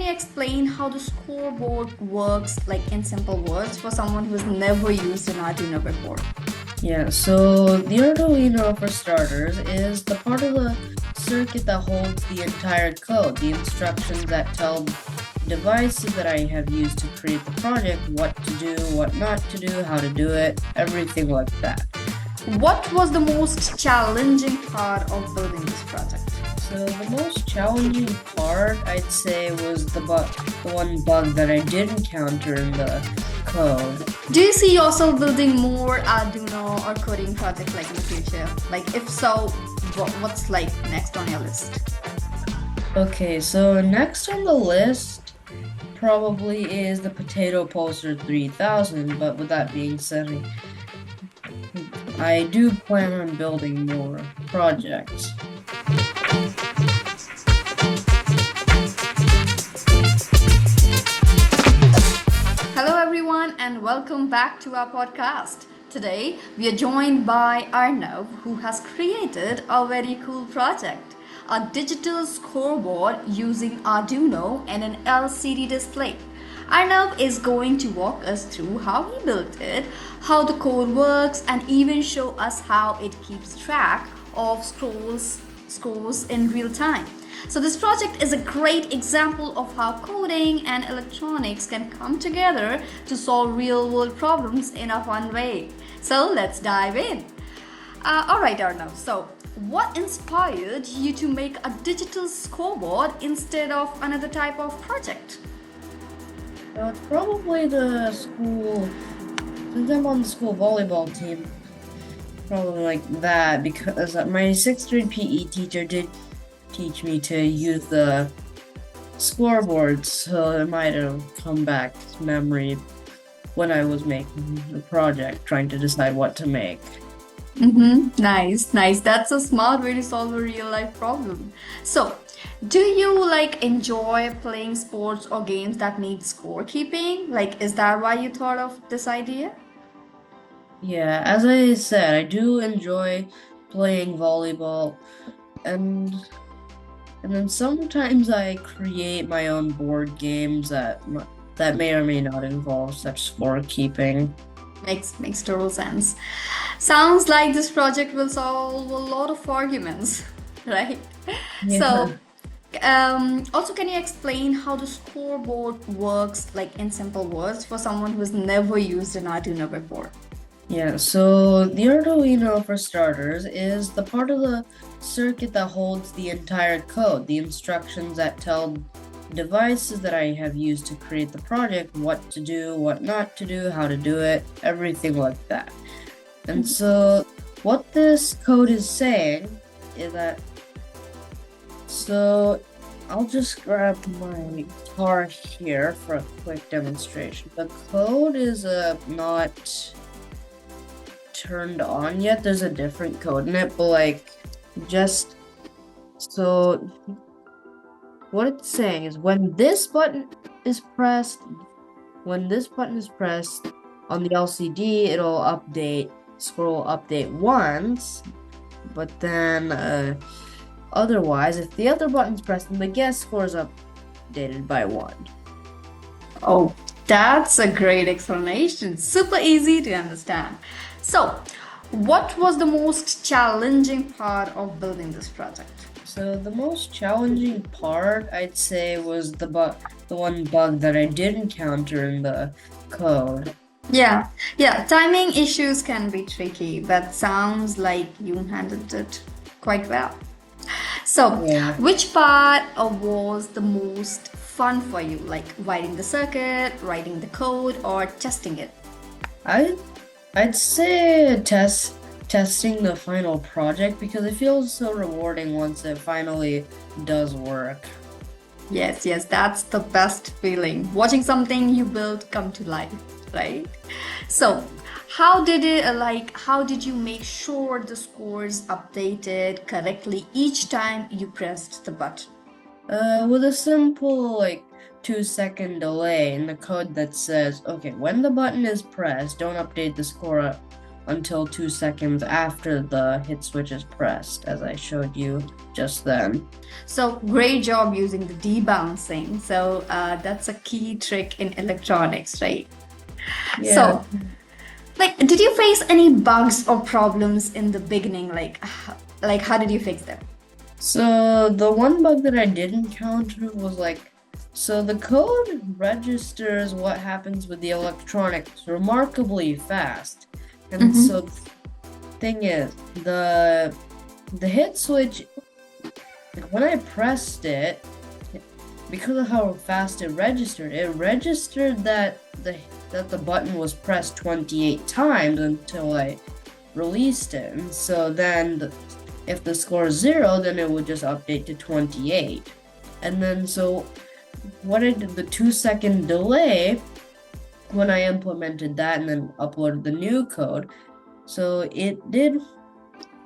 you explain how the scoreboard works, like in simple words, for someone who's never used an Arduino before? Yeah, so the Arduino, for starters, is the part of the circuit that holds the entire code, the instructions that tell devices that I have used to create the project what to do, what not to do, how to do it, everything like that. What was the most challenging part of building this project? So the most challenging part, I'd say, was the one bug that I did encounter in the code. Do you see yourself building more Arduino or coding projects like in the future? Like, if so, what's like next on your list? Okay, so next on the list probably is the Potato Pulsar 3000, but with that being said, I do plan on building more projects. Hello, everyone, and welcome back to our podcast. Today, we are joined by Arnav, who has created a very cool project, a digital scoreboard using Arduino and an LCD display. Arnav is going to walk us through how he built it, how the code works, and even show us how it keeps track of scores in real time. So this project is a great example of how coding and electronics can come together to solve real-world problems in a fun way. So let's dive in. Alright, Arnav, so what inspired you to make a digital scoreboard instead of another type of project? It's probably the school, since I'm on the school volleyball team, probably like that, because my 6th grade PE teacher did teach me to use the scoreboard, so it might have come back to memory when I was making the project, trying to decide what to make. Nice, nice. That's a smart way to solve a real life problem. So, do you like enjoy playing sports or games that need scorekeeping? Like, is that why you thought of this idea? Yeah, as I said, I do enjoy playing volleyball, and and then sometimes I create my own board games that may or may not involve such scorekeeping. Makes total sense. Sounds like this project will solve a lot of arguments, right? Yeah. So, also, can you explain how the scoreboard works, like in simple words, for someone who's never used an Arduino before? Yeah, so the Arduino, for starters, is the part of the circuit that holds the entire code, the instructions that tell devices that I have used to create the project what to do, what not to do, how to do it, everything like that. And so what this code is saying is that, so I'll just grab my guitar here for a quick demonstration. The code is not turned on yet. There's a different code in it, but like just so what it's saying is when this button is pressed on the LCD, it'll scroll update once, but then otherwise, if the other button's pressed, then the guest score is updated by 1. Oh, that's a great explanation. Super easy to understand. So, what was the most challenging part of building this project? So the most challenging part, I'd say, was the one bug that I did encounter in the code. Yeah, timing issues can be tricky, but sounds like you handled it quite well. So, Yeah. which part was the most fun for you? Like writing the circuit, writing the code, or testing it? I I'd say testing the final project because it feels so rewarding once it finally does work. Yes, that's the best feeling. Watching something you built come to life, right? So, how did you make sure the scores updated correctly each time you pressed the button? With a simple 2-second delay in the code that says, okay, when the button is pressed, don't update the score until 2 seconds after the hit switch is pressed, as I showed you just then. So great job using the debouncing. So that's a key trick in electronics, right? Yeah. So, like, did you face any bugs or problems in the beginning? Like how did you fix them? So the one bug that I did encounter was so the code registers what happens with the electronics remarkably fast. And so the thing is, the hit switch, like when I pressed it, because of how fast it registered that the button was pressed 28 times until I released it. And so then if the score is 0, then it would just update to 28. And then so what I did, the 2-second delay, when I implemented that and then uploaded the new code, so it did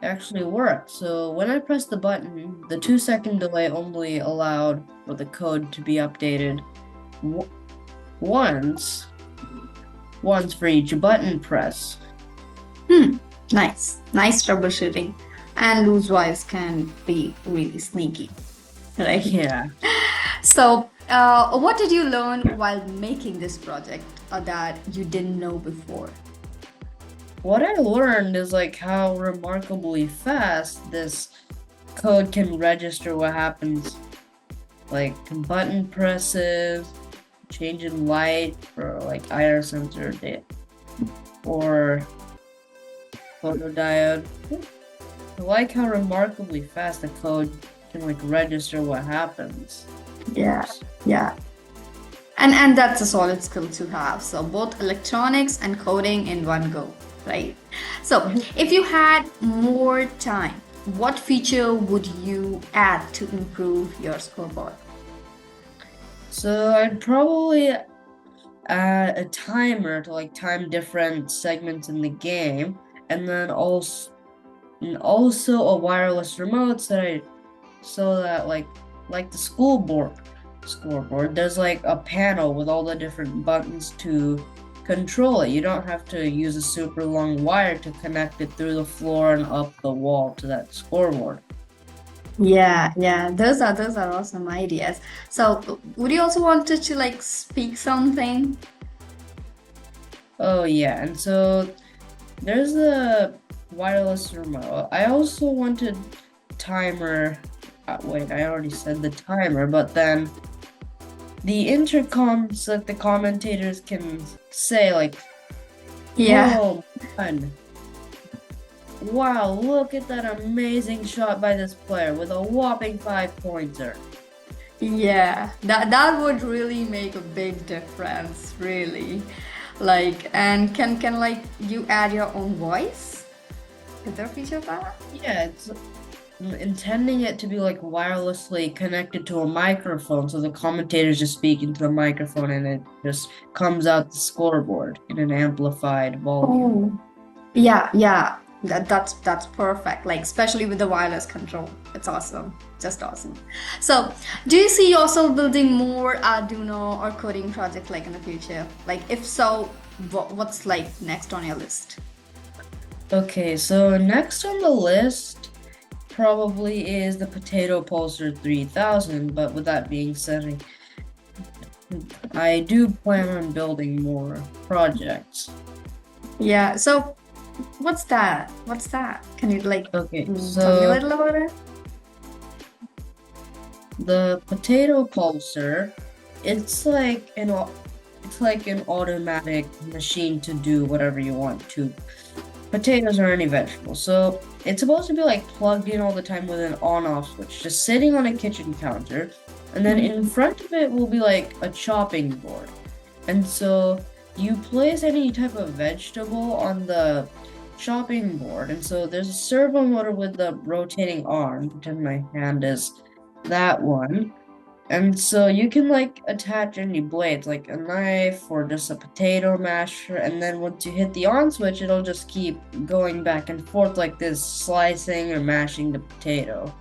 actually work. So when I pressed the button, the 2-second delay only allowed for the code to be updated once for each button press. Nice troubleshooting. And loose wires can be really sneaky, right? Yeah. So, what did you learn while making this project that you didn't know before? What I learned is how remarkably fast this code can register what happens, like button presses, change in light for IR sensor data, or photodiode. I like how remarkably fast the code can register what happens. Yeah. And that's a solid skill to have. So both electronics and coding in one go, right? So if you had more time, what feature would you add to improve your scoreboard? So I'd probably add a timer to time different segments in the game, and then also a wireless remote so that like the scoreboard, there's a panel with all the different buttons to control it. You don't have to use a super long wire to connect it through the floor and up the wall to that scoreboard. Yeah, those are awesome ideas. So would you also want to speak something? Oh yeah, and so there's a wireless remote. I also wanted timer. Wait, I already said the timer, but then the intercom so that the commentators can say Yeah. "Oh man, wow, look at that amazing shot by this player with a whopping 5-pointer." Yeah, that would really make a big difference, really. And can you add your own voice? Is there a feature of that? Yeah, it's intending it to be wirelessly connected to a microphone, so the commentators just speak into the microphone and it just comes out the scoreboard in an amplified volume. Yeah. That's perfect. Especially with the wireless control. It's awesome. Just awesome. So, do you see yourself building more Arduino or coding project in the future? If so, what's next on your list? Okay, so next on the list probably is the Potato Pulsar 3000, but with that being said, I do plan on building more projects. Yeah, so what's that? Can you Okay, tell me a so little about it? the Potato Pulsar, it's like an automatic machine to do whatever you want to. Potatoes or any vegetable. So it's supposed to be plugged in all the time with an on-off switch, just sitting on a kitchen counter, and then in front of it will be a chopping board. And so you place any type of vegetable on the chopping board, and so there's a servo motor with the rotating arm. Pretend my hand is that one. And so you can attach any blades, like a knife or just a potato masher, and then once you hit the on switch, it'll just keep going back and forth like this, slicing or mashing the potato.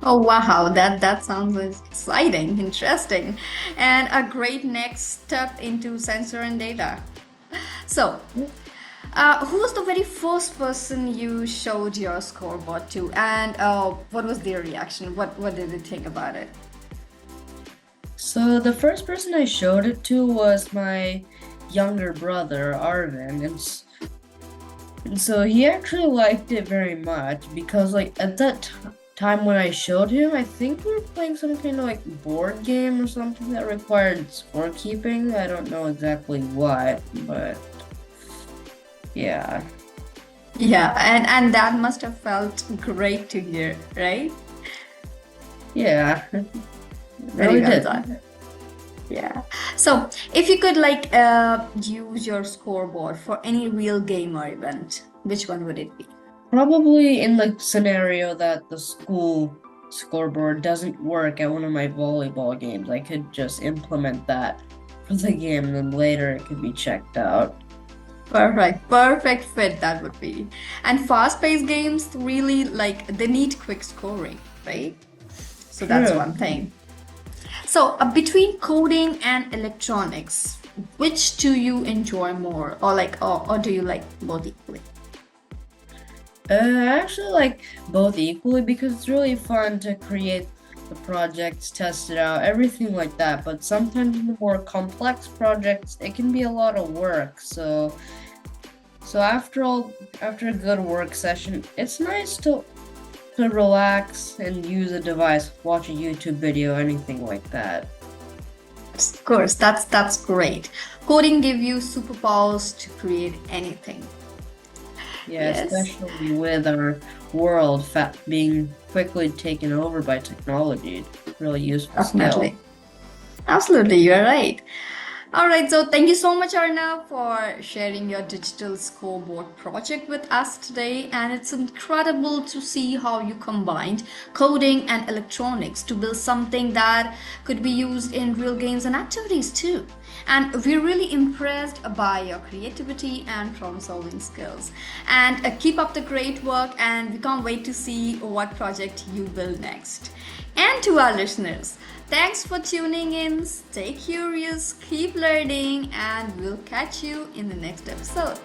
Oh wow, that sounds exciting, interesting, and a great next step into sensor and data. So, Who was the very first person you showed your scoreboard to, and what was their reaction? What did they think about it? So the first person I showed it to was my younger brother, Arvin, and so he actually liked it very much because like at that time when I showed him, I think we were playing some kind of like board game or something that required scorekeeping. I don't know exactly what, but yeah. Yeah, and that must have felt great to hear, right? Yeah. Very Really well did. done. Yeah. So, if you could use your scoreboard for any real game or event, which one would it be? Probably in the scenario that the school scoreboard doesn't work at one of my volleyball games, I could just implement that for the game, and then later it could be checked out. Perfect, perfect fit that would be. And fast-paced games really they need quick scoring, right? So that's True. one thing. So between coding and electronics, which do you enjoy more, or do you like both equally? I actually like both equally because it's really fun to create the projects, test it out, everything like that. But sometimes in the more complex projects, it can be a lot of work. So after a good work session, it's nice to relax and use a device, watch a YouTube video, anything like that. Of course, that's great. Coding give you superpowers to create anything. Yeah, Yes, especially with our world being quickly taken over by technology. Really useful skill. definitely. Absolutely, you're right. All right, so thank you so much, Arnav, for sharing your digital scoreboard project with us today. And it's incredible to see how you combined coding and electronics to build something that could be used in real games and activities too. And we're really impressed by your creativity and problem-solving skills. And keep up the great work, and we can't wait to see what project you build next. And to our listeners, thanks for tuning in. Stay curious, keep learning, and we'll catch you in the next episode.